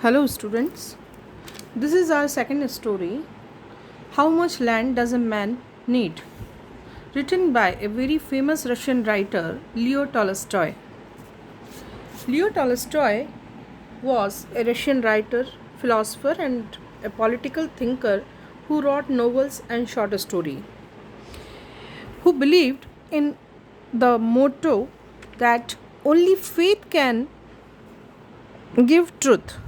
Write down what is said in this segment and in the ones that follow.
Hello, students. This is our second story. How much land does a man need? Written by a very famous Russian writer, Leo Tolstoy. Leo Tolstoy was a Russian writer, philosopher, and a political thinker who wrote novels and short stories. Who believed in the motto that only faith can give truth.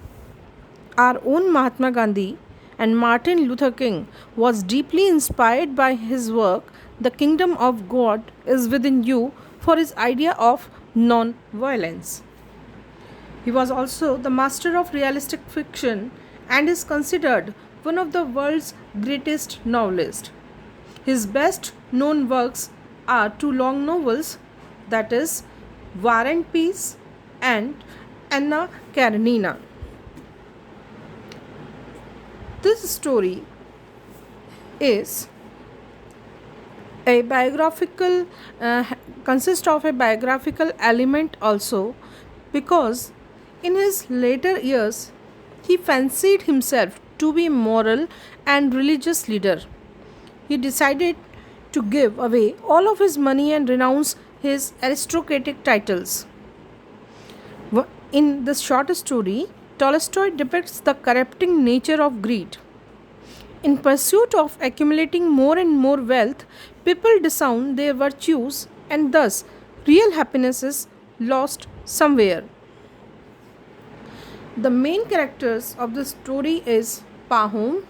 Our own Mahatma Gandhi and Martin Luther King was deeply inspired by his work The Kingdom of God is Within You for his idea of non-violence. He was also the master of realistic fiction and is considered one of the world's greatest novelists. His best known works are two long novels, that is War and Peace and Anna Karenina. This story is a biographical consists of a biographical element also, because in his later years he fancied himself to be moral and religious leader. He decided to give away all of his money and renounce his aristocratic titles. In this short story, Tolstoy depicts the corrupting nature of greed. In pursuit of accumulating more and more wealth, people disown their virtues and thus real happiness is lost somewhere. The main characters of the story is Pahom.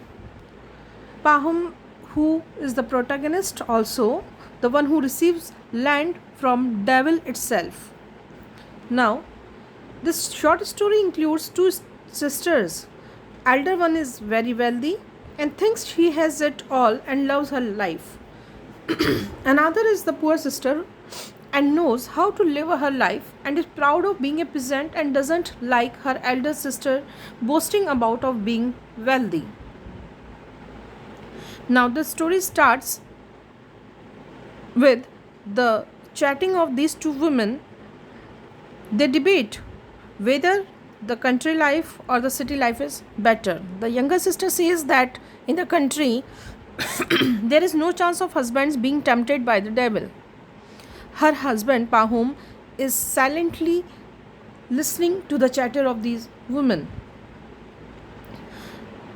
Pahom, who is the protagonist also, the one who receives land from devil itself. Now, this short story includes two sisters. Elder one is very wealthy and thinks she has it all and loves her life. Another is the poor sister and knows how to live her life and is proud of being a peasant and doesn't like her elder sister boasting about of being wealthy. Now the story starts with the chatting of these two women. They debate whether the country life or the city life is better. The younger sister says that in the country there is no chance of husbands being tempted by the devil. Her husband Pahom is silently listening to the chatter of these women.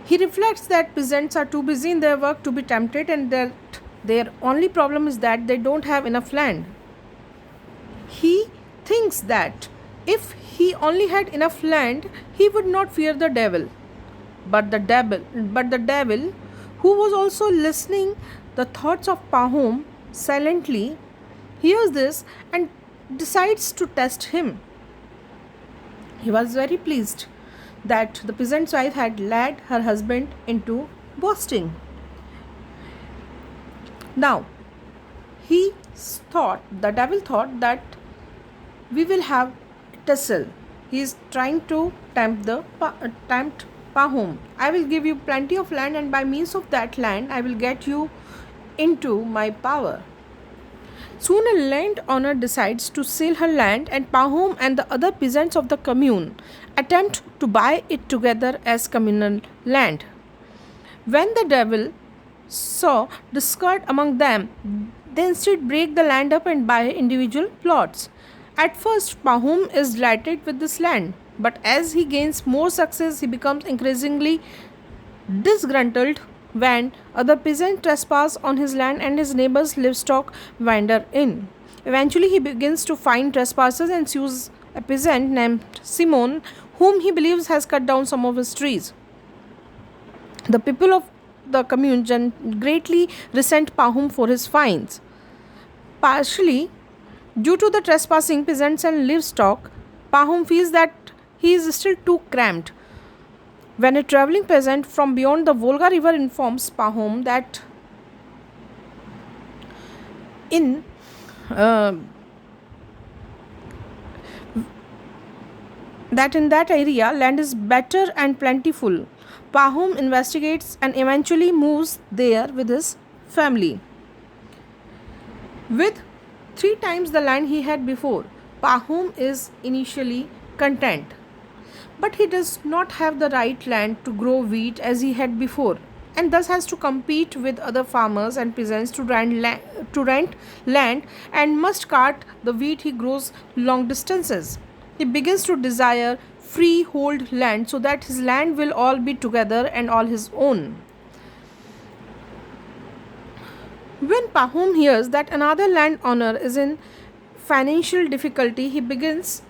He reflects that peasants are too busy in their work to be tempted and that their only problem is that they don't have enough land. He thinks that if he only had enough land, he would not fear the devil. But the devil, who was also listening the thoughts of Pahom silently, hears this and decides to test him. He was very pleased that the peasant's wife had led her husband into boasting. Now, the devil thought that we will have tussle. He is trying to tempt Pahom. I will give you plenty of land, and by means of that land, I will get you into my power. Soon a landowner decides to sell her land, and Pahom and the other peasants of the commune attempt to buy it together as communal land. When the devil saw discord among them, they instead break the land up and buy individual plots. At first, Pahom is delighted with this land, but as he gains more success, he becomes increasingly disgruntled when other peasants trespass on his land and his neighbor's livestock wander in. Eventually, he begins to find trespassers and sues a peasant named Simon, whom he believes has cut down some of his trees. The people of the commune greatly resent Pahom for his fines. Partially due to the trespassing peasants and livestock, Pahom feels that he is still too cramped. When a travelling peasant from beyond the Volga river informs Pahom in uh, that in that area land is better and plentiful, Pahom investigates and eventually moves there with his family. With 3 times the land he had before, Pahom is initially content. but he does not have the right land to grow wheat as he had before, and thus has to compete with other farmers and peasants to rent land and must cart the wheat he grows long distances. He begins to desire freehold land so that his land will all be together and all his own. When Pahom hears that another landowner is in financial difficulty, he begins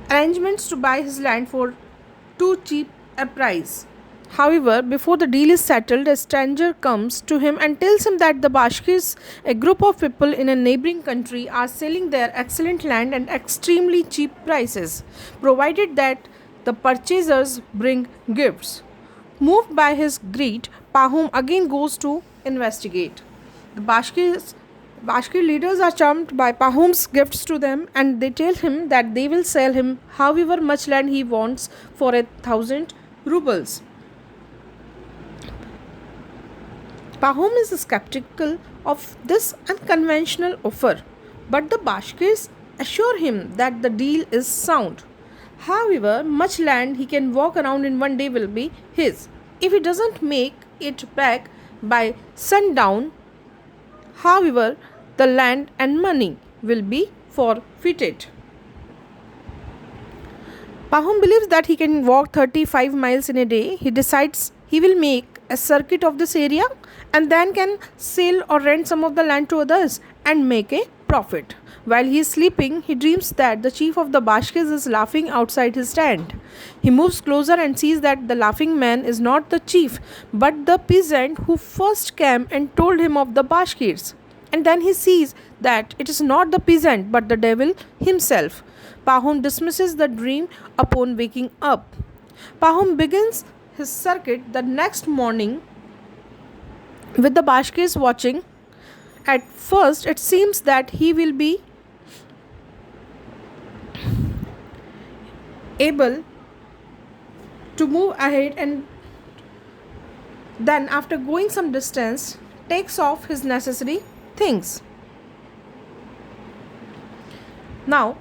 arrangements to buy his land for too cheap a price. However, before the deal is settled, a stranger comes to him and tells him that the Bashkirs, a group of people in a neighboring country, are selling their excellent land at extremely cheap prices, provided that the purchasers bring gifts. Moved by his greed, Pahom again goes to investigate. The Bashkir leaders are charmed by Pahom's gifts to them, and they tell him that they will sell him however much land he wants for 1,000 rubles. Pahom is skeptical of this unconventional offer, but the Bashkirs assure him that the deal is sound. However, much land he can walk around in one day will be his. If he doesn't make it back by sundown, however, the land and money will be forfeited. Pahom believes that he can walk 35 miles in a day. He decides he will make a circuit of this area and then can sell or rent some of the land to others and make a profit. While he is sleeping, he dreams that the chief of the Bashkirs is laughing outside his tent. He moves closer and sees that the laughing man is not the chief but the peasant who first came and told him of the Bashkirs. And then he sees that it is not the peasant but the devil himself. Pahom dismisses the dream upon waking up. Pahom begins his circuit the next morning with the Bashkirs watching. At first, it seems that he will be able to move ahead, and then, after going some distance, takes off his necessary things. Now,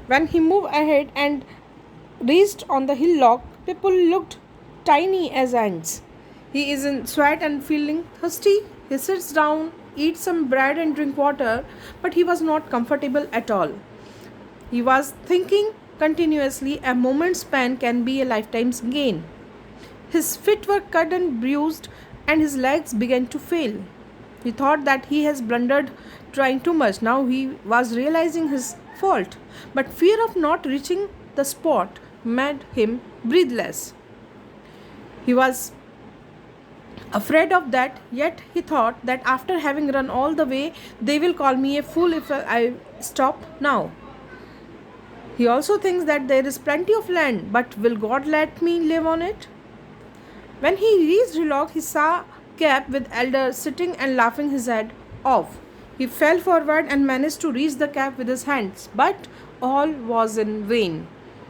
when he moved ahead and reached on the hillock, people looked tiny as ants. He is in sweat and feeling thirsty. He sits down, eats some bread and drink water, but he was not comfortable at all. He was thinking continuously, a moment's span can be a lifetime's gain. His feet were cut and bruised, and his legs began to fail. He thought that he has blundered trying too much. Now he was realizing his fault, but fear of not reaching the spot made him breathless. He was afraid of that, yet he thought that after having run all the way, they will call me a fool if I stop now. He also thinks that there is plenty of land, but will God let me live on it? When he reached Hillock, he saw Cap with Elder sitting and laughing his head off. He fell forward and managed to reach the cap with his hands, but all was in vain.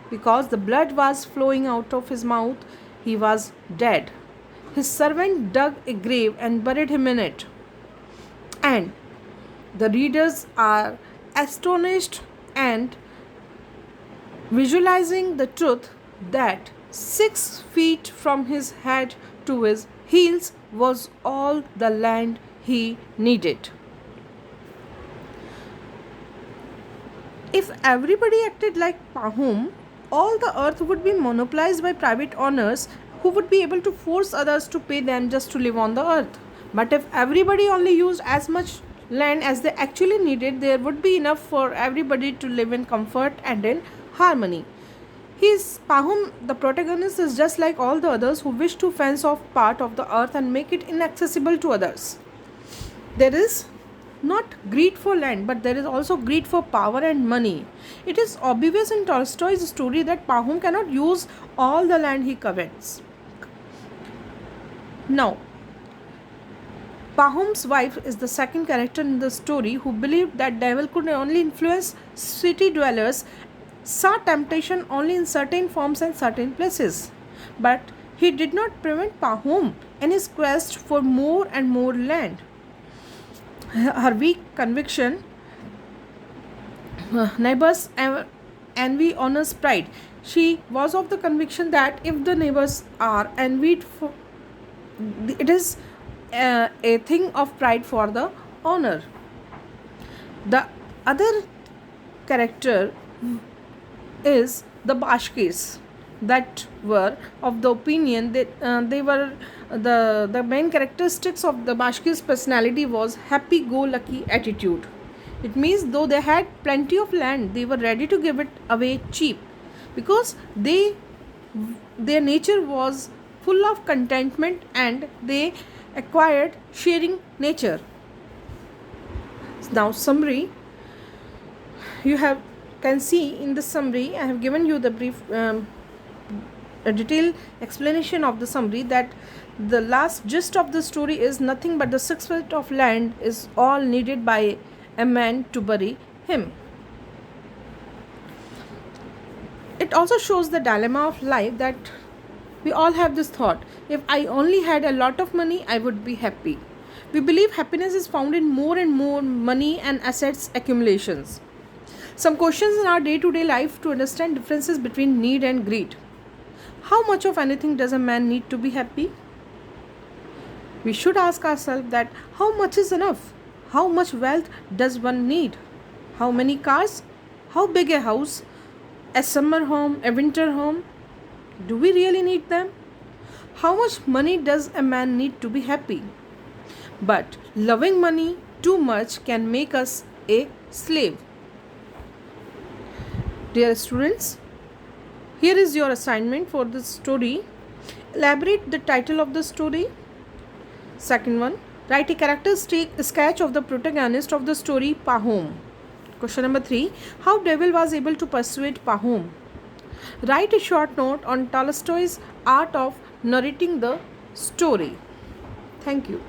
Because the blood was flowing out of his mouth, he was dead. His servant dug a grave and buried him in it. And the readers are astonished and visualizing the truth that 6 feet from his head to his heels was all the land he needed. If everybody acted like Pahom, all the earth would be monopolized by private owners who would be able to force others to pay them just to live on the earth. But if everybody only used as much land as they actually needed, there would be enough for everybody to live in comfort and in harmony. Pahom, the protagonist, is just like all the others who wish to fence off part of the earth and make it inaccessible to others. There is not greed for land, but there is also greed for power and money. It is obvious in Tolstoy's story that Pahom cannot use all the land he covets. Now, Pahom's wife is the second character in the story who believed that devil could only influence city dwellers, saw temptation only in certain forms and certain places. But he did not prevent Pahom in his quest for more and more land. Her weak conviction, neighbors' envy, honors pride. She was of the conviction that if the neighbors are envied, it is a thing of pride for the honor. The other character is the Bashkirs, that were of the opinion that they were the main characteristics of the Bashkirs personality was happy go lucky attitude. It means though they had plenty of land, they were ready to give it away cheap, because their nature was full of contentment and they acquired sharing nature. Now summary, you have can see in the summary I have given you the brief a detailed explanation of the summary, that the last gist of the story is nothing but the 6 feet of land is all needed by a man to bury him. It also shows the dilemma of life, that we all have this thought, if I only had a lot of money I would be happy. We believe happiness is found in more and more money and assets accumulations. Some questions in our day-to-day life to understand differences between need and greed. How much of anything does a man need to be happy? We should ask ourselves that how much is enough? How much wealth does one need? How many cars? How big a house? A summer home? A winter home? Do we really need them? How much money does a man need to be happy? But loving money too much can make us a slave. Dear students, here is your assignment for this story. Elaborate the title of the story. Second one, write a character sketch of the protagonist of the story Pahom. Question number 3, how Devil was able to persuade Pahom. Write a short note on Tolstoy's art of narrating the story. Thank you.